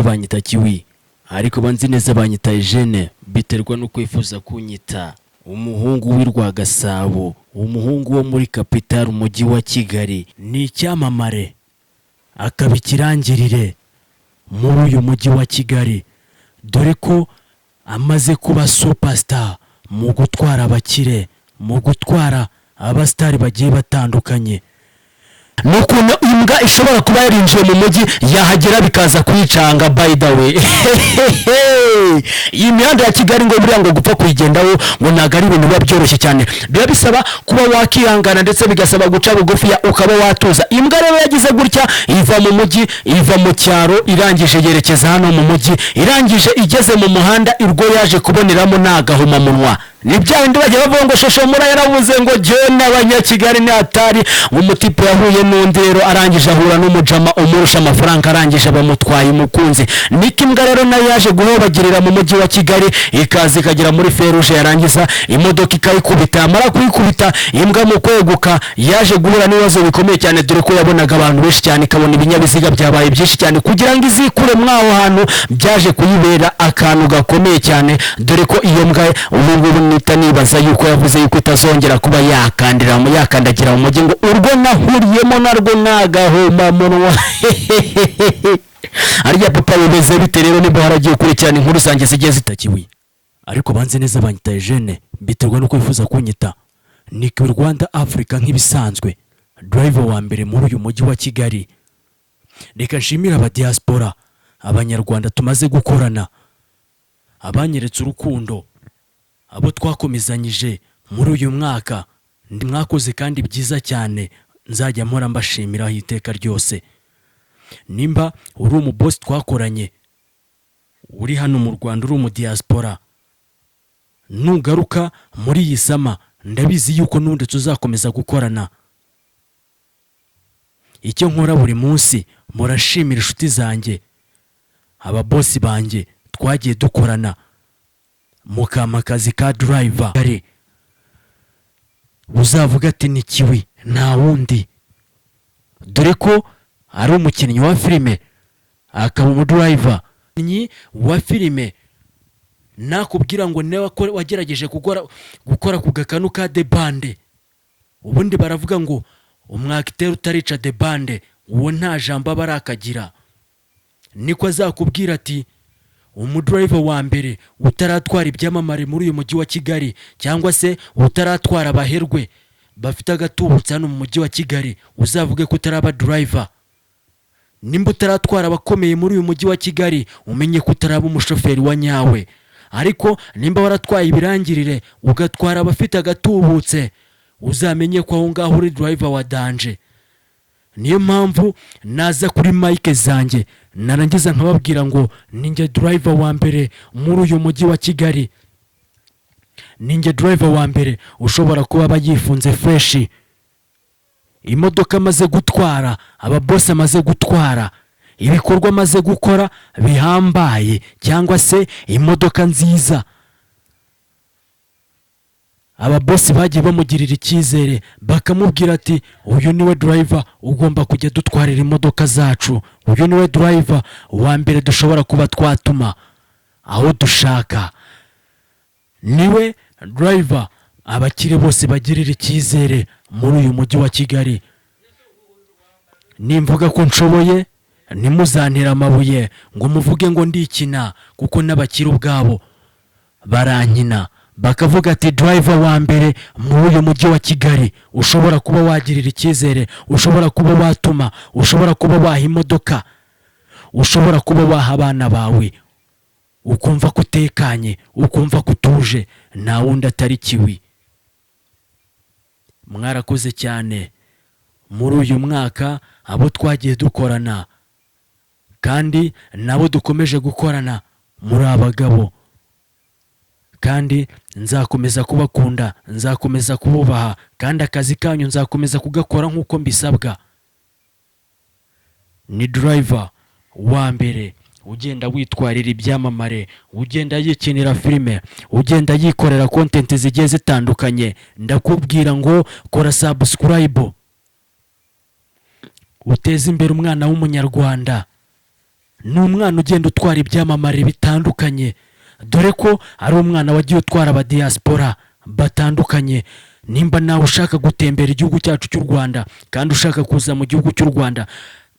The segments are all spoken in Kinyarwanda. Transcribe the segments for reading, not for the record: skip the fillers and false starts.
banyita Kiwi ariko banzi neza banyita Eugene biterwa no kwifuza kunyita umuhungu w'Irwa Gasabo, umuhungu wo muri capital umujyi wa Kigali, ni icyamamare akabikirangirire muri uyu mujyi wa Kigali, dore ko amaze kuba superstar mu gutwara abakire, mu gutwara abastari bagiye batandukanye. Nukuntu imbwa ishobora kuba yarinjiye mu mujyi yahagera bikaza kwicanga. By the way, iyi mihanda ya Kigali ngo buriya ngo gupfa kuyigendaho ngo ntago ari ibintu biba byoroshye cyane, biba bisaba kuba wakihangana ndetse bigasaba guca bugufi ukaba watuza. Imbwa rero yagize gutya, iva mu mujyi, iva mu cyaro, irangije yerekeza hano mu mujyi, irangije igeze mu muhanda irwo yaje kuboneramo nagahuma munwa. Ni bya ndi bagiye bavuga ngo shosho mura yaravuze ngo John abanyakigali ni atari, umutipe yahuye n'undi rero arangije ahura n'umujama umurusha amafaranga, arangije bamutwaye umukunzi. Niki imbwa rero nayo yaje guhobagirira mu mujyi wa Kigali, ikaza ikagera muri feruje, yarangiza imodoka ikayikubita. Amara kuyikubita, imbwa mu kweguka yaje guhura n'ibibazo bikomeye cyane, dore ko yabonaga abantu benshi cyane, ikabona ibinyabiziga byabaye byinshi cyane kugira ngo izikure mwaho hantu, byaje kuyibera akantu gakomeye cyane, dore ko iyo mbwa ubu nibaza yuko yavuze yuko itazongera kuba yakandagira mu mujyi, ngo urwo nahuriyemo narwo nagahoma munwa. Arya papa bimeze bite rero? Niba haragiye ukurikirana inkuru zanjye zigiye zitakiwi, ariko banze neza banyita Eugene biterwa no kwifuza kunyita Nick Rwanda Africa nk'ibisanzwe, driver wa mbere muri uyu mujyi wa Kigali. Reka nshimira aba diaspora, abanyarwanda tumaze gukorana, abanyeretse urukundo, abo twakomezanyije muri uyu mwaka. Mwakoze kandi byiza cyane, nzajya mpora mbashimiraho iteka ryose. Nimba uri umuboss twakoranye, uri hano mu Rwanda, uri mu diaspora, nugaruka muri iyi sama ndabizi yuko n'undi tuzakomeza gukorana. Icyo nkora buri munsi murashimira inshuti zanjye, aba boss banjye twagiye dukorana mukamakazi ka driver. Uzavuga ati ni Kiwi nta wundi, dore ko ari umukinnyi wa filime akaba umudriver wa filime. Nakubwira ngo newe wagerageje gukora ku gakanu ka The Band, ubundi baravuga ngo umwakiteri utarica The Band uwo nta jambo barakagira. Niko azakubwira ati umudriver wa mbere utaratwara ibyamamare muri uyu mujyi wa Kigali, cyangwa se utaratwara abaherwe bafite agatubutse hano mu mujyi wa Kigali, uzavuge ko utaraba driver. Nimba utaratwara abakomeye muri uyu mujyi wa Kigali, umenye ko utaraba umushoferi wa nyawe. Ariko nimba waratwaye ibirangirire ugatwara abafite agatubutse, uzamenye ko aho ngaho uri driver wa danger. Niyo mpamvu naza kuri mike zanjye narangiza nkababwira ngo ninjye driver wa mbere muri uyu mujyi wa Kigali, ninjye driver wa mbere ushobora kuba bayifunze fresh. Imodoka maze gutwara, aba boss amaze gutwara, ibikorwa maze gukora bihambaye, cyangwa se imodoka nziza, aba boss bagiye bamugirira icyizere bakamubwira ati uyu niwe driver ugomba kujya dutwarira imodoka zacu, uyu niwe driver wa mbere dushobora kuba twatuma aho dushaka, niwe driver abakire bose bagirira icyizere muri uyu mujyi wa Kigali. Nimvuga ko nshoboye nimuzantera amabuye ngo muvuge ngo ndikina, kuko n'abakire ubwabo barankina bakavuga ati driver wa mbere muri uyu mujyi wa Kigali ushobora kuba wagirira icyizere, ushobora kuba watuma, ushobora kuba waha imodoka, ushobora kuba waha abana bawe ukumva kutekanye, ukumva kutuje, nta wundi atari Kiwi. Mwarakoze cyane muri uyu mwaka abo twagiye dukorana, kandi nabo dukomeje gukorana muri abagabo, kandi nzakomeza kubakunda, nzakomeza kububaha, kandi akazi kanyu nzakomeza kugakora nk'uko mbisabwa. Ni driver wa mbere ugenda witwarira ibyamamare, ugenda yikinira filime, ugenda yikorera content zigiye zitandukanye. Ndakubwira ngo kora subscribe, uteze imbere umwana w'umunyarwanda. ni umwana ugenda utwara ibyamamare bitandukanye, dore ko ari umwana wagiye utwara abadiaspora batandukanye. Nimba nawe ushaka gutembera igihugu cyacu cy'u Rwanda kandi ushaka kuza mu gihugu cy'u Rwanda,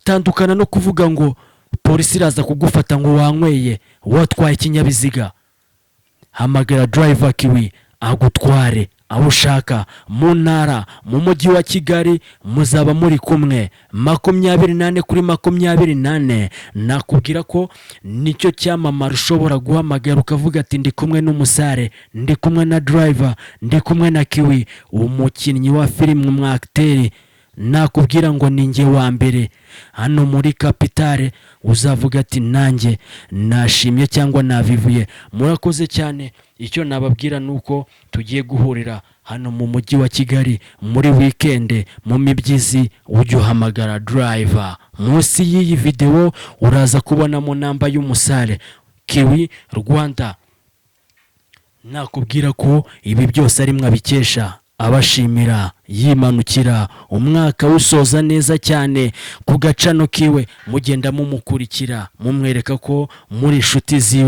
tandukana no kuvuga ngo polisi iraza kugufata ngo wanyweye watwaye ikinyabiziga. Hamagara driver Kiwi agutware aho ushaka mu ntara, mu mujyi wa Kigali. Muzaba muri kumwe 24 kuri 24. Nakubwira ko nicyo cyamamara ushobora guhamagara ukavuga ati ndi kumwe n'umusare, ndi kumwe na driver, ndi kumwe na Kiwi, umukinnyi wa filime, umwakteri. Nakubwira ngo ninjye wa mbere hano muri Kapitale. Uzavuga ati nanjye nashimye cyangwa navivuye. Murakoze cyane. Icyo nababwira nuko tugiye guhurira hano mu mujyi wa Kigali muri weekend mu Mibyizi. Ujye uhamagara driver. Munsi y'iyi video uraza kubonamo namba y'umusare Kiwi Rwanda. Nakubwira ko ibi byose ari mwabikesha abashimira yimanukira umwaka usoza neza cyane ku gacano kiwe. Mugenda mumukurikira mumwereka ko muri inshuti ziwe.